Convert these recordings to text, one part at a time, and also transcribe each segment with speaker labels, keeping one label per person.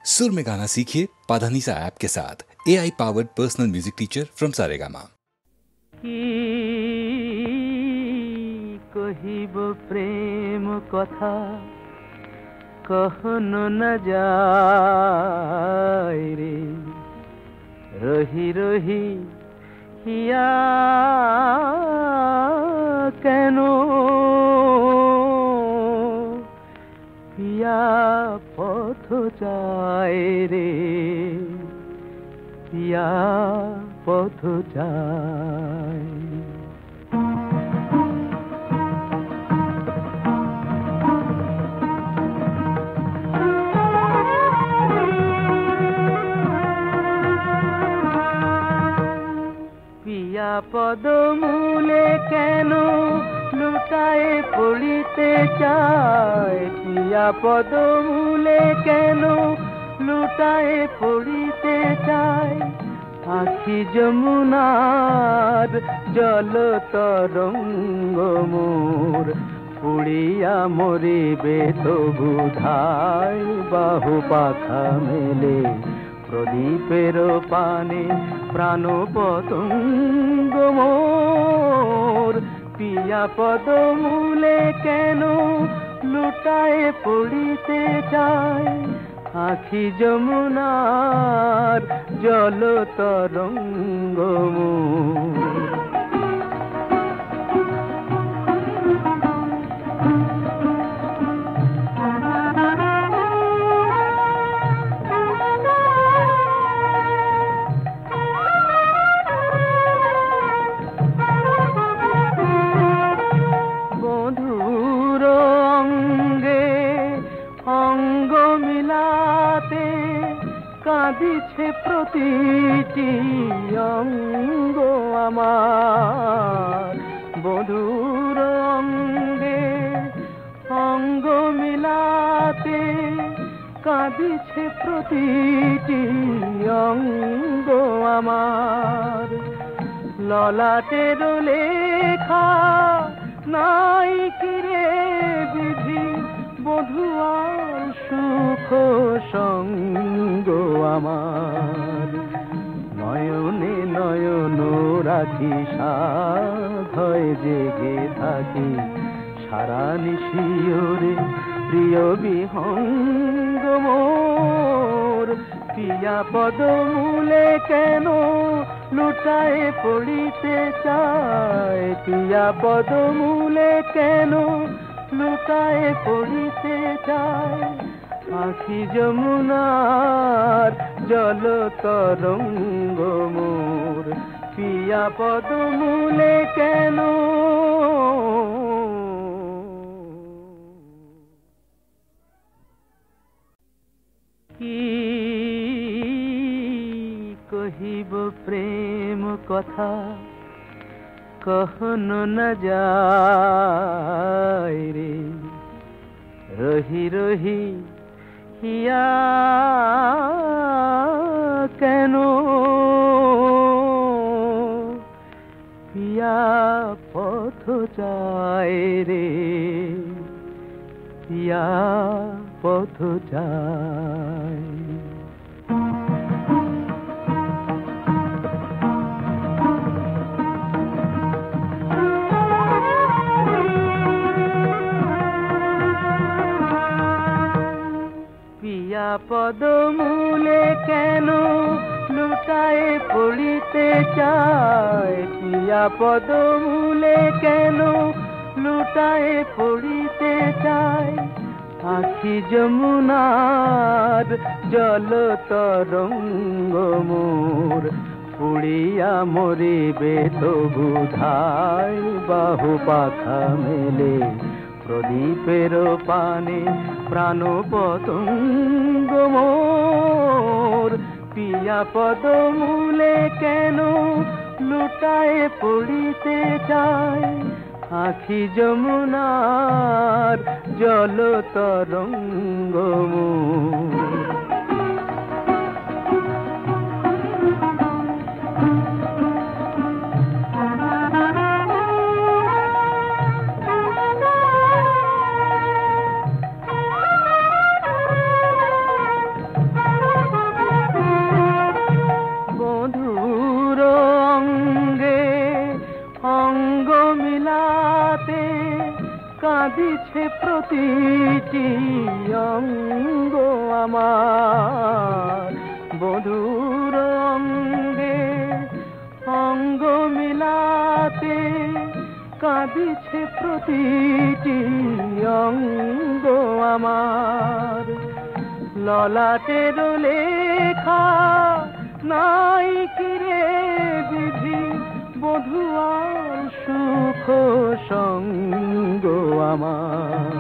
Speaker 1: सुर में गाना सीखिए पाधानीसा ऐप के साथ। AI powered personal music teacher from Saregama.
Speaker 2: कहिब प्रेम कथा कहन न जाय रे, रही रही हिया केनो पिया पथ যায় রে, पिया पथ যায়। পিয়া পদমূলে কেন লুটায়ে পড়িতে চায়, পিয়া পদমূলে কেন লুটায়ে পড়িতে চায়, আখি যমুনার জল তরঙ্গ মোর, পুড়িয়া মরিবে তবু ধায়, বাহু পাখা মেলে প্রদীপের পানে প্রাণ পতঙ্গ মোর, পিয়া পদমূলে কেন লুটায়ে পড়িতে চায়, আখি যমুনার জল তরঙ্গ মোর। কাঁদিছে প্রতিটি অঙ্গ আমার, বধুর অঙ্গে অঙ্গ মিলাতে কাঁদিছে প্রতিটি অঙ্গ আমার, ললাটের লেখা নাই কিরে বিধি, বধুয়ার সুখ সঙ্গ আমার, নয়নে নয়ন রাখি সাধয় জেগে থাকি, সারা নিশিওরে প্রিয় বিহঙ্গ মোর, পিয়া পদমূলে কেন লুটায়ে পড়িতে চায়, পিয়া পদমূলে কেন লুটায়ে পড়িতে চায়, আখি যমুনার জল তরঙ্গ মোর, পিয়া পদমূলে কেন। কি কহিব প্রেম কথা कहन न जाय रे, रही रही हिया केनो पिया पथ যায় রে, पिया पथ যায়। পিয়া পদমূলে কেন লুটায়ে পড়িতে চায়, পিয়া পদমূলে কেন লুটায়ে পড়িতে চায়, আখি যমুনার জল তরঙ্গ মোর, পুড়িয়া মরিবে তবু ধায়, বাহু পাখা মেলে প্রদীপের পানে প্রাণ পতঙ্গ মোর, পিয়া পদমূলে কেন লুটায়ে পড়িতে চায়, আখি যমুনার জল তরঙ্গ মোর। প্রতিটি অঙ্গ আমার বধুর অঙ্গে অঙ্গ মিলাতে কাঁদিছে প্রতিটি অঙ্গ আমার ললাটের লেখা নাই কিরে বিধি বধুয়ার সুখ সঙ্গ আমার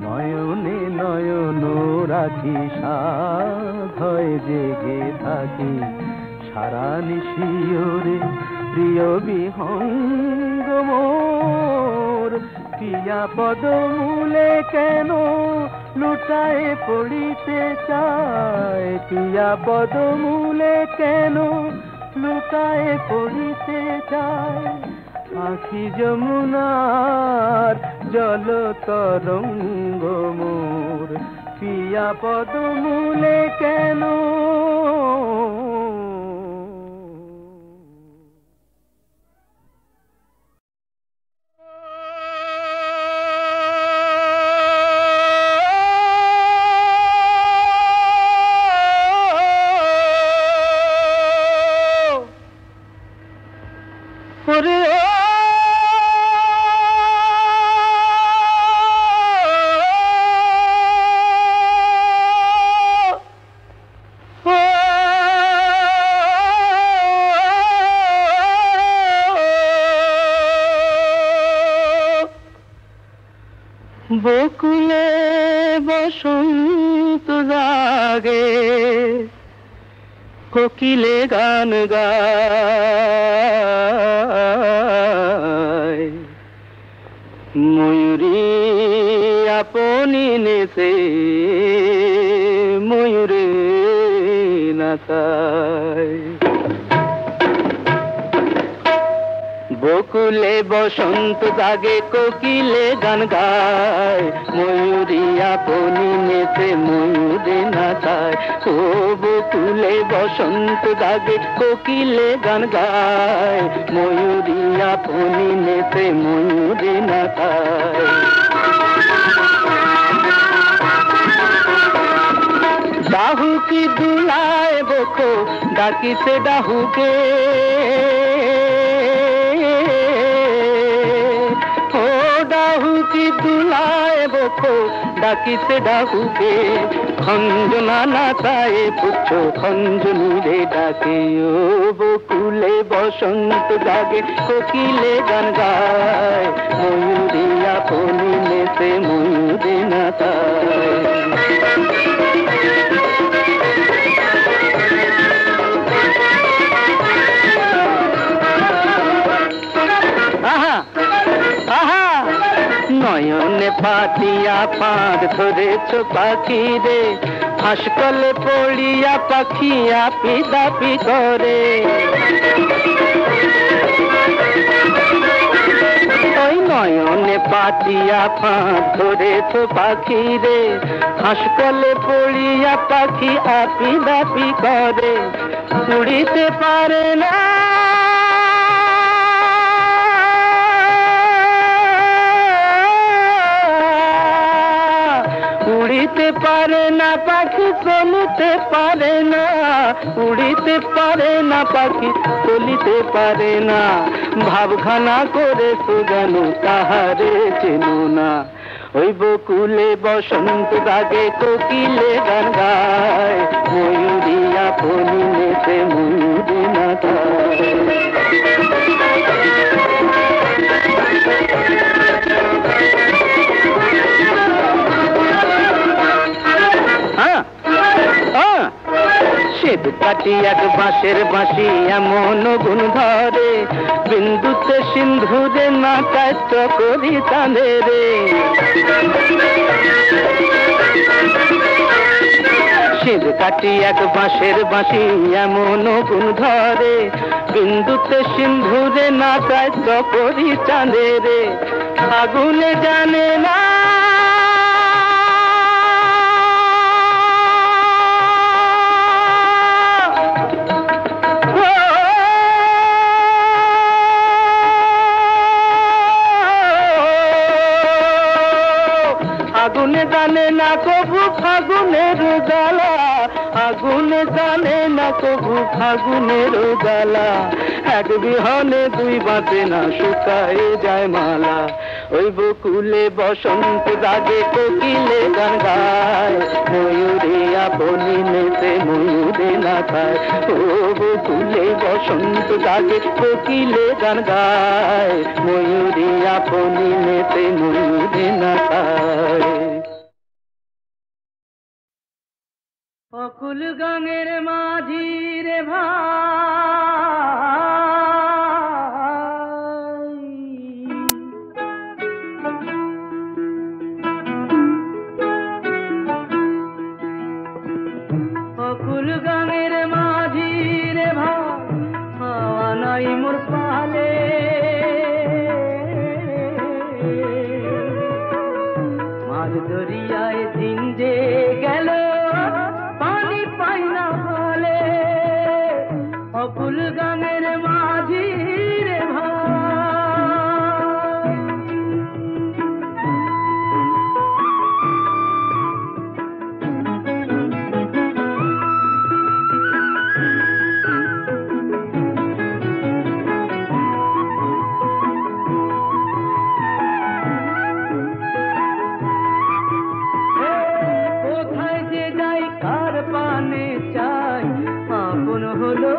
Speaker 2: নয়নে নয়ন রাখি সাধয় জেগে থাকি সারা নিশিওরে প্রিয় বিহঙ্গ মোর পিয়া পদমূলে কেন লুটায়ে পড়িতে চায় পিয়া পদমূলে কেন লুটায়ে পড়িতে চায় আখি যমুনার জল তরঙ্গ মোর পিয়া পদমূলে কেন বকুলে বসন্ত জাগে কোকিলে গান গায় ময়ূরী আপনি নেছে ময়ূরে নাচায় বকুলে বসন্ত জাগে কোকিলে গান গায় ময়ূরী আপনি নেছে ময়ূরে নাচায় ও বকুলে বসন্ত জাগে কোকিলে গান গায় ময়ূরী আপনি নেছে ময়ূরে নাচায় ডাহুকি দুলায় বকো ডাকিছে ডাহুকে দুলায় বকো ডাকিছে ডাহুকে খঞ্জনা নাচায়ে পুচ্ছ খঞ্জনীরে ডাকে ও বকুলে বসন্ত জাগে কোকিলে গান গায় ময়ূরী আপনি নেছে ময়ূরে নাচায় নয়নে পাতিয়া পাঁদ ধরেছ পাখি রে হাসকলে পড়িয়া পাখি আপি দাপি করে ওই নয়নে পাতিয়া পাঁদ ধরেছ পাখি রে হাসকলে পড়িয়া পাখি আপি দাপি করে উড়িতে পারে না উড়িতে পারে না পাখি চলিতে পারে না উড়িতে পারে না পাখি চলিতে পারে না ভাবখানা করে সুগান তাহারে চেনো না ওই বকুলে বসন্ত জাগে কোকিলে গান গায় ময়ূরী আপনি নেছে ময়ূরী নাচায় শ্বেত কাটি এক বাঁশের বাঁশি এমন গুণ ধরে বিন্দুতে সিন্ধুরে নাচায় চকরি চাঁদে রে শ্বেত কাটি এক বাঁশের বাঁশি এমন গুণ ধরে বিন্দুতে সিন্ধুরে নাচায় চকরি চাঁদে রে আগুনে জানে না জ্বালা আগুনে জানে না তবু ফাগুনের জ্বালা এক বিহনে দুই বাঁচে না শুকায় যায় মালা ওই বকুলে বসন্ত জাগে কোকিলে গান গায় ময়ূরে আপনি নেতে ময়ূরে না খায় ও বকুলে বসন্ত জাগে কোকিলে গান গায় ময়ূরে আপনি নেতে ময়ূরে না খায় অকুল গানের মাঝি রে ভাই অকুল গানের মাঝি রে ভাই হাওয়া নাই মোর পালে মাঝ দরিয়ায় দিন যে গেল অকুল গানের মাঝি রে ভাই কোথায় যে যাই কার পানে চাই আপন হলো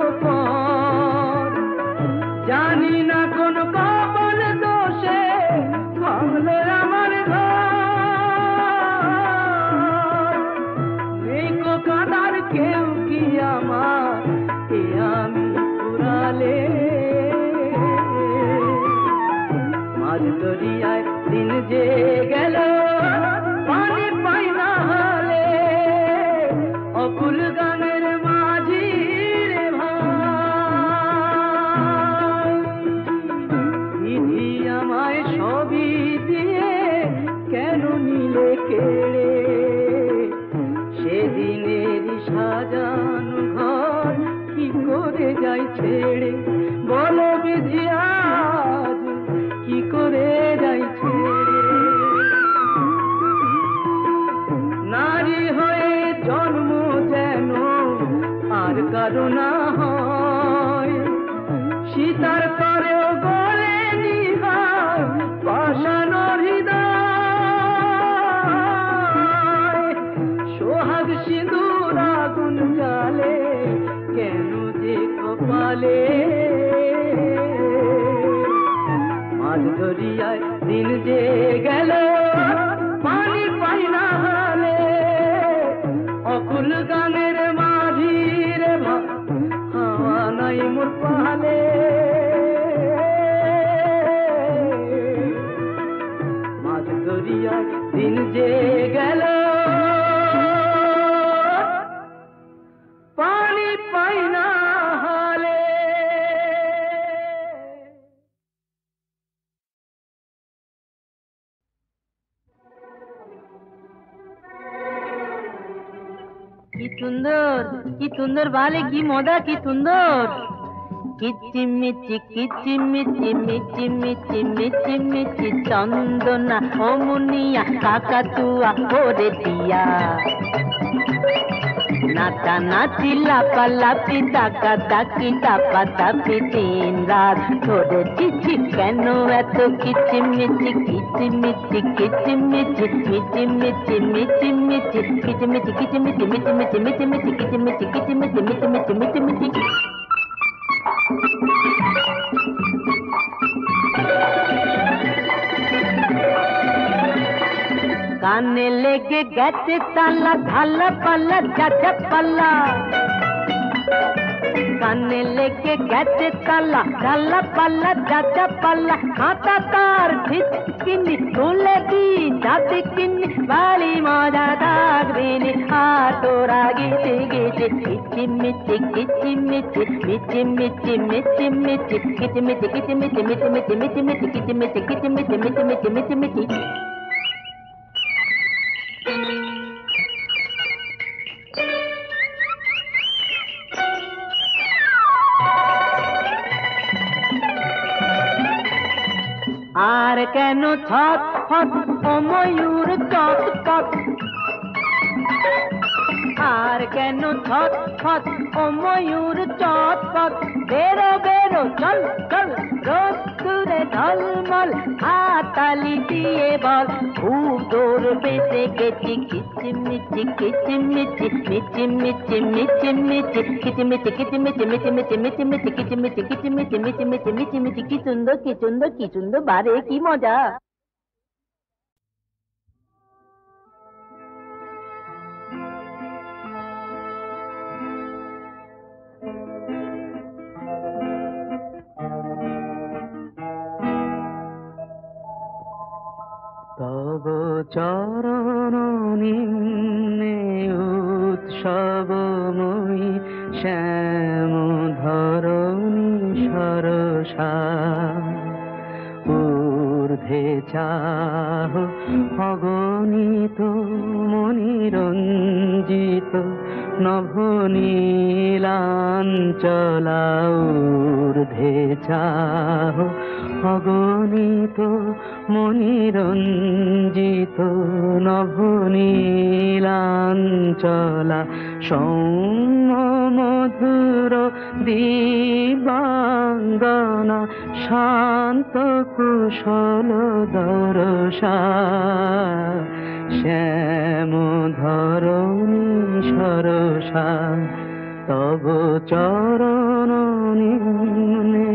Speaker 2: জানি না কোন কপাল দোষে ভাঙলো আমার ঘর কাঁদার কেউ কি আমার এ আমি পুরালে মাঝ দরিয়ায় দিন যে গেল পানি পাই না হলে অকুল গানের মাঝি রে ভাই বিধি আমায় সবই দিয়ে কেন নিলে কেড়ে সেদিনেরই সাজানো ঘর কি করে যাই ছেড়ে বলো বিধি আজ কি করে যাই ছেড়ে নারী হয়ে জন্ম যেন আর কারো না হয় সীতার পরেও গড়ে নিহার পাষাণ হৃদয় সোহাগ সিঁদুর আগুন জ্বালে কেন যে কপালে মাঝ দরিয়ায় দিন যে গেল পানি পাই না হলে অকুল গানের মাঝি রে হাওয়া নাই মোর পালে মাঝ দরিয়ায় দিন যে গেল পানি পাই না হলে কি সুন্দর বালে কি মজা কি সুন্দর কিচিমিচি কিচিমিচি মিচি মিচি মিচি মিচি চন্দনা ও মুনিয়া কাকাতুয়া ওরে দিয়া নাচা নাচি লাপালাপি ডাকা ডাকি ডাপা ডাপি দিন রাত ধরে চিঠি কেন এত কিচিমিচি কিচিমিচি কিচিমিচি মিচি মিচি মিচি মিচি কিচিমিচি কিচিমিচি মিচি মিচি মিচি মিচি কিচিমিচি কিচিমিচি মিচি মিচি মিচি মিচি কানে লেগে গেছে তালা ঢালা পাল্লা যাচ্ছে পাল্লা কানে লেগে গেছে তালা ঢালা পাল্লা যাচ্ছে পাল্লা হাতা তার ঢিচকিনি তুলে দি যাতে কিনি বাড়ি মজা থাকবিনি তোরা গেছে গেছে কিচিমিচি কিচিমিচি মিচি মিচি মিচি মিচি কিচিমিচি কিচিমিচি মিচি মিচি মিচি মিচি কিচিমিচি কিচিমিচি মিচি মিচি মিচি মিচি আর কেন ছট ফট ও ময়ূর চট চট
Speaker 3: কেন ছট ছট ও ময়ূর চটপট বেরো বেরো চল চল রোদ্দুরে ঝলমল হাততালি দিয়ে বল খুব দৌড় বেঁধে গেছি কিচিমিচি কিচিমিচি মিচিমিচি মিচিমিচি কিচিমিচি কিচিমিচি মিচিমিচি মিচিমিচি কিচিমিচি কিচিমিচি মিচিমিচি মিচিমিচি কি সুন্দর কি সুন্দর কি সুন্দর বারে কি মজা।
Speaker 2: তব চরণ নিম্নে উৎসবময়ী শ্যাম ধরণী সরসা ঊর্ধ্বে চাহ অগণিত মনিরঞ্জিত নভনীলাঞ্চলা ঊর্ধ্বে চাহ অগণিত মনিরঞ্জিত নভনীলাঞ্চলা সৌম্য মধুর দিবাঙ্গনা শান্ত কুশল দরসা শ্যাম ধরণী সরসা তব চরণ নিম্নে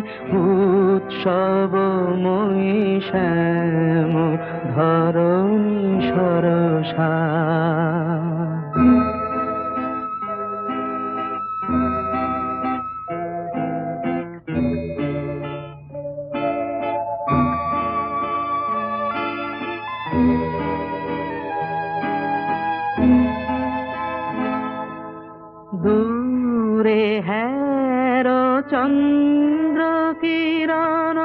Speaker 2: উৎসবময়ী শ্যাম ধরণী সরসা। দূরে হের চন্দ্র কিরণ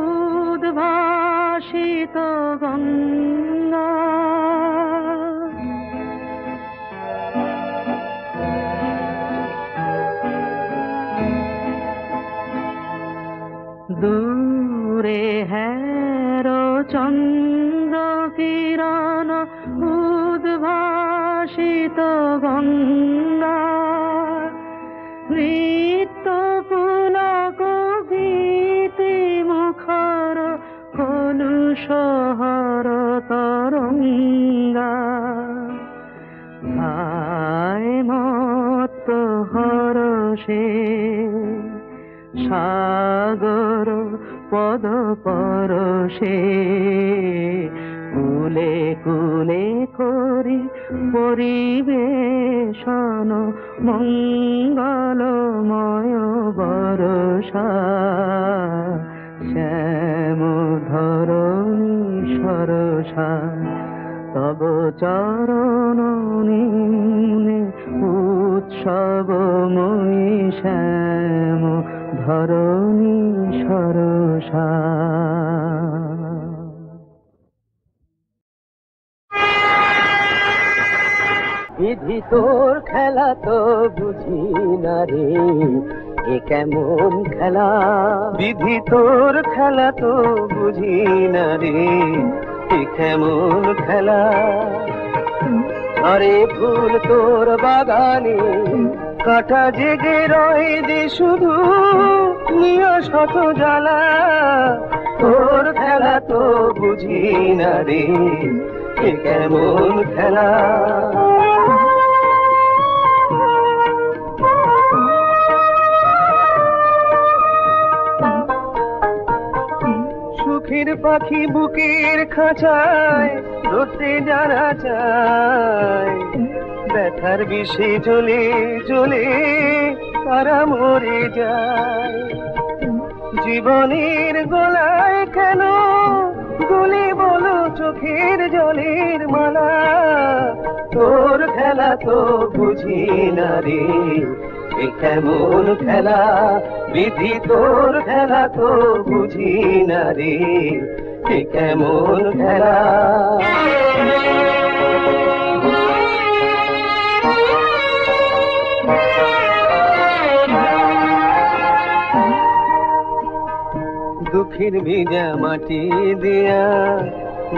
Speaker 2: উদ্ভাসিত গঙ্গা দূরে হের চন্দ্র কিরণ উদ্ভাসিত গঙ্গা নৃত্য পুলক গীতি মুখর কলুষহর তরঙ্গা হায় মত্ত হরষে সাগর পদ পরশে কুলে কুলে করি পরিবেশন মঙ্গলময় বরষা শ্যাম ধরণী সরসা তব চরণ নিম্নে উৎসবময়ী শ্যাম ধরণী সরসা।
Speaker 3: বিধি তোর খেলা তো বুঝি না রে এ কেমন খেলা
Speaker 2: বিধি তোর খেলা তো বুঝি না রে এ কেমন খেলা আরে ফুল তোর বাগানে কাটা জেগে রয় যে শুধু নিয় শত জ্বালা তোর খেলা তো বুঝি না রে এ কেমন খেলা সুখের পাখি বুকের খাঁচায় ধরতে যারা চায় ব্যথার বিষে জ্বলে জ্বলে তারা মরে যায় জীবনের গলায় কেন গুলি বলো চোখের জলের মালা তোর খেলা তো বুঝি না রে এ কেমন খেলা বিধি তোর খেলা তো বুঝি না রে এ কেমন খেলা দুঃখের ভেজা মাটি দিয়া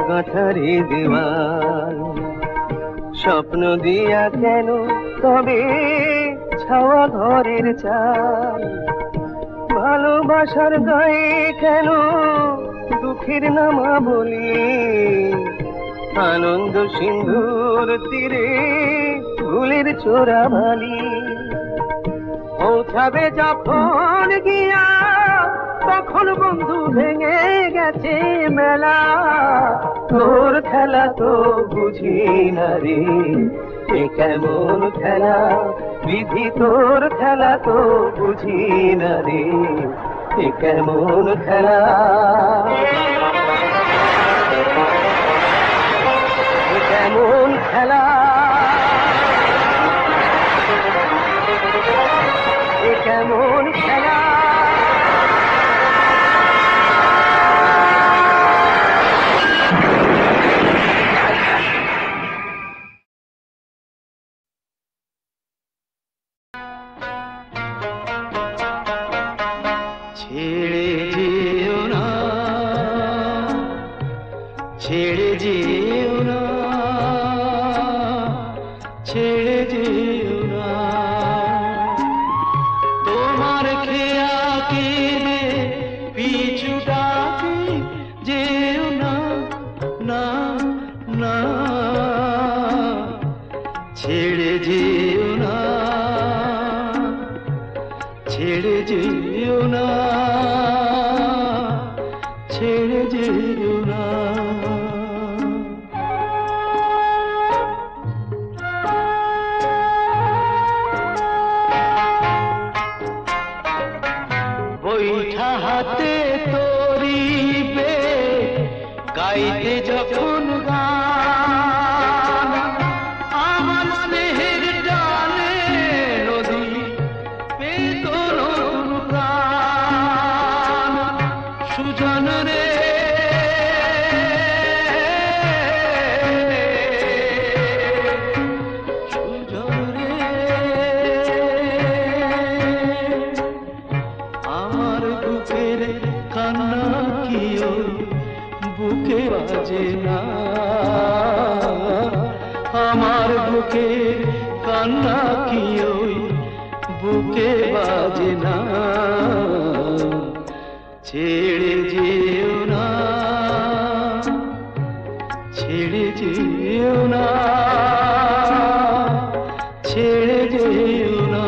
Speaker 2: গাঁথারি দেওয়াল স্বপ্ন দিয়া কেন তবে ছাওয়া ঘরের চাল, ভালোবাসার গায়ে কেন দুঃখের নামা বলি, আনন্দ সিন্ধুর তীরে ভুলের চোরা ভালি। পৌঁছাবে যখন গিয়া তখন বন্ধু ভেঙে গেছে মেলা, তোর খেলা তো বুঝি না রে, এ কেমন খেলা বিধি, তোর খেলা তো বুঝি না রে, এ কেমন খেলা, এ কেমন খেলা, এ কেমন খেলা। ছেড়ে যেও না, ছেড়ে যেও না, ছেড়ে যেও না, তোমার খেয়া কেঁদে পিছু ডাকে যেও না, না না, ছেড়ে যেও না, ছেড়ে যেও না, ছেড়ে যেও না। বৈঠা হাতে তরিবে গাইতে যখন গান, আমার স্নেহের ডালে নদী পেত নতুন প্রাণ, সুজন রে সুজন রে, আমার বুকের কান্না কিও বুকে বাজে না, আমার বুকের কান্না কিও বুকে বাজে না, ছেড়ে যেও না, ছেড়ে যেও না, ছেড়ে যেও না।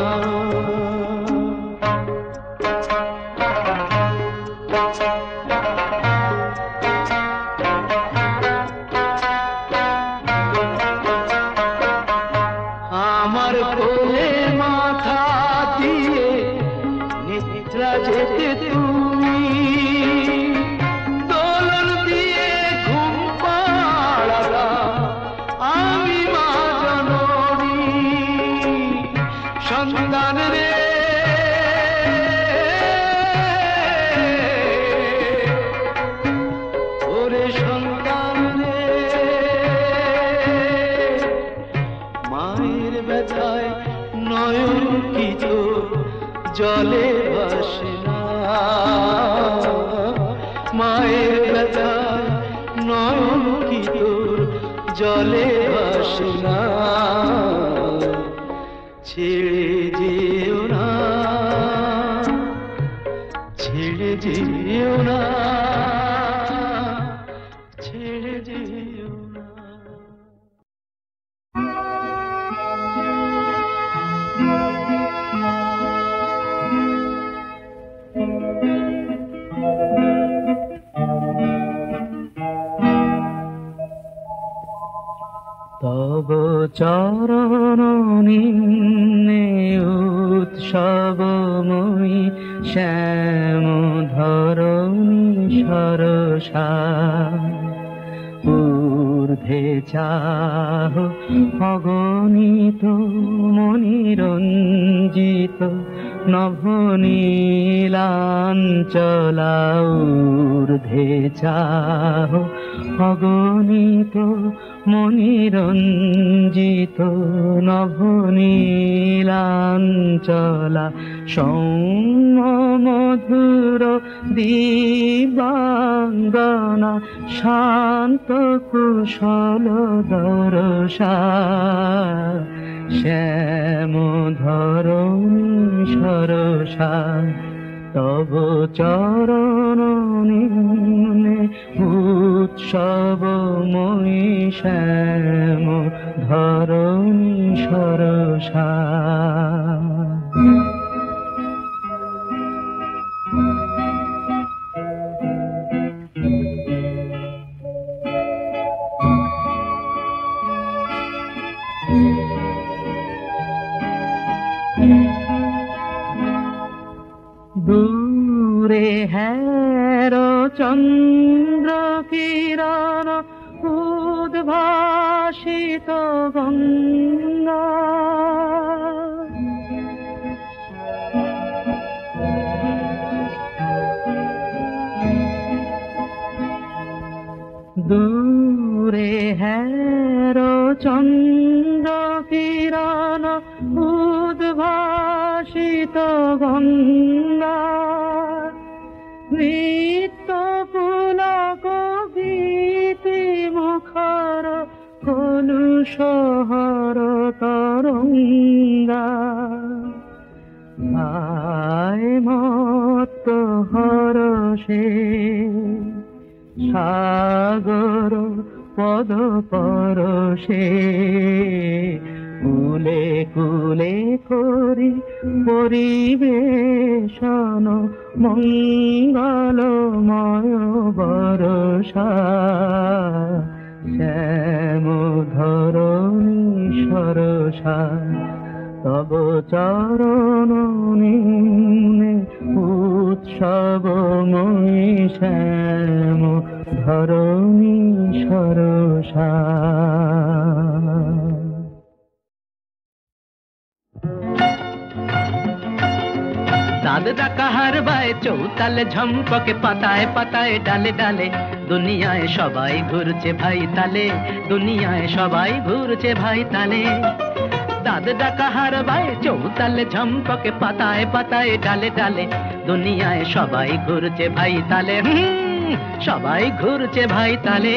Speaker 2: আমার কোলে মাথা দিয়ে নিদ্রা যেতে তুমি, দোলন দিয়ে ঘুম পাড়ালা আমি মা জননী, সন্তান রে ওরে সন্তান রে, মায়ের ব্যথায় নয়ন কি তো জলে ভাসে না, মায়ের ব্যথায় নয়ন কি তোর জলে ভাসে না, ছেড়ে যেও না, ছেড়ে যেও না, ছেড়ে যেও না। তব চরণ নিম্নে উৎসবময়ী শ্যাম ধরণী সরসা, ঊর্ধ্বে চাহ অগণিত মনিরঞ্জিত নভনীলাঞ্চলা, ঊর্ধ্বে চাহ অগণিত মনিরঞ্জিত নভনীলাঞ্চলা, সৌম্য মধুর দিবাঙ্গনা শান্ত কুশল দরসা, শ্যাম ধরণী সরসা তব চরণ নিম্নে উৎসবময়ী শ্যাম ধরণী সরসা। দূরে হের চন্দ্র কিরণ উদ্ভাসিত গঙ্গা, দূরে হের চন্দ্র কিরণ উদ্ভাসিত গঙ্গা, নৃত্য পুলক গীতি মুখর কলুষহর তরঙ্গা, আয় মত্ত হরষে সাগর পদ পরশে, কুলে কুলে করি পরিবেশন মঙ্গলময় বরষা, শ্যাম ধরণী সরসা তব চরণ নিম্নে উৎসবময়ী শ্যাম ধরণী সরসা।
Speaker 4: চাঁদ ডাকা হার বায় চৌতালে ঝম্পকে পাতায় পাতায় ডালে ডালে, দুনিয়ায় সবাই ঘুরছে ভাই তালে, দুনিয়ায় সবাই ঘুরছে ভাই তালে। চাঁদ ডাকা হার বায় চৌতালে ঝম্পকে পাতায় পাতায় ডালে ডালে, দুনিয়ায় সবাই ঘুরছে ভাই তালে, সবাই ঘুরছে ভাই তালে।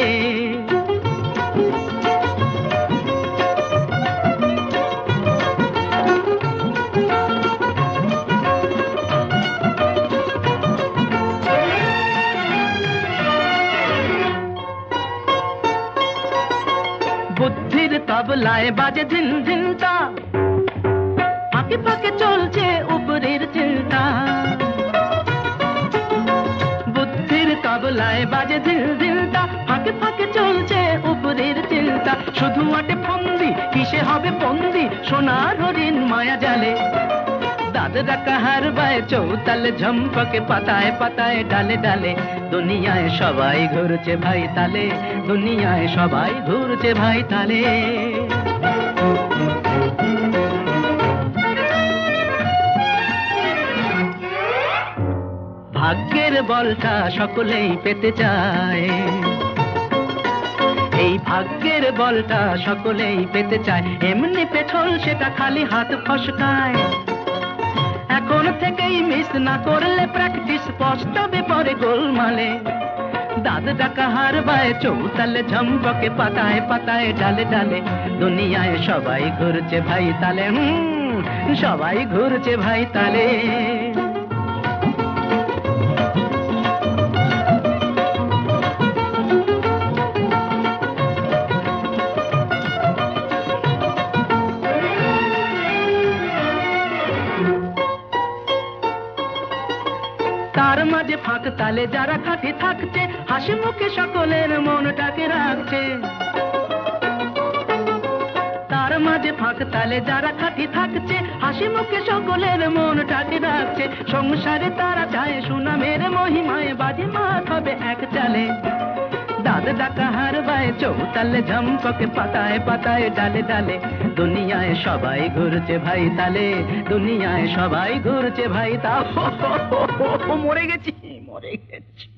Speaker 4: বুদ্ধির তবলায় বাজে ঝিন ঝিনটা, ফাঁকে ফাঁকে চলছে উপরের চিন্তা। বুদ্ধির তবলায় বাজে ঝিন ঝিনটা, ফাঁকে ফাঁকে চলছে উপরের চিন্তা। শুধু আটে ফন্দি, কিসে হবে বন্দি সোনার হরিণ মায়া জালে। দাদরা কাহার বায় চৌতালে ঝম্পকে পাতায় পাতায় ডালে ডালে, দুনিয়ায় সবাই ঘুরছে ভাই তালে, দুনিয়ায় সবাই ঘুরছে ভাই তালে। ভাগ্যের বলটা সকলেই পেতে চায়, এই ভাগ্যের বলটা সকলেই পেতে চায়। এমনি পেছল সেটা খালি হাত ফসকায়, এখন থেকেই মিস না করলে প্র্যাকটিস পস্তাবে পরে গোলমালে। দাদ ডাকা হার বায় চৌতালে ঝম্পকে পাতায় পাতায় ডালে ডালে, দুনিয়ায় সবাই ঘুরছে ভাই তালে, সবাই ঘুরছে ভাই তালে। তার মাঝে ফাঁক তালে যারা খাঁটি থাকছে, হাসি মুখে সকলের মনটাকে রাখছে। তার মাঝে ফাঁক তালে যারা খাঁটি থাকছে, হাসি মুখে সকলের মনটাকে রাখছে। সংসারে তারা চায় সুনামের মহিমায় বাজি মাত হবে এক চালে। দাদ ডাকা হার বায় চৌতালে ঝম্পকে পাতায় পাতায় ডালে ডালে, দুনিয়ায় সবাই ঘুরছে ভাই তালে, দুনিয়ায় সবাই ঘুরছে ভাই তা। মরে গেছি, মরে গেছি।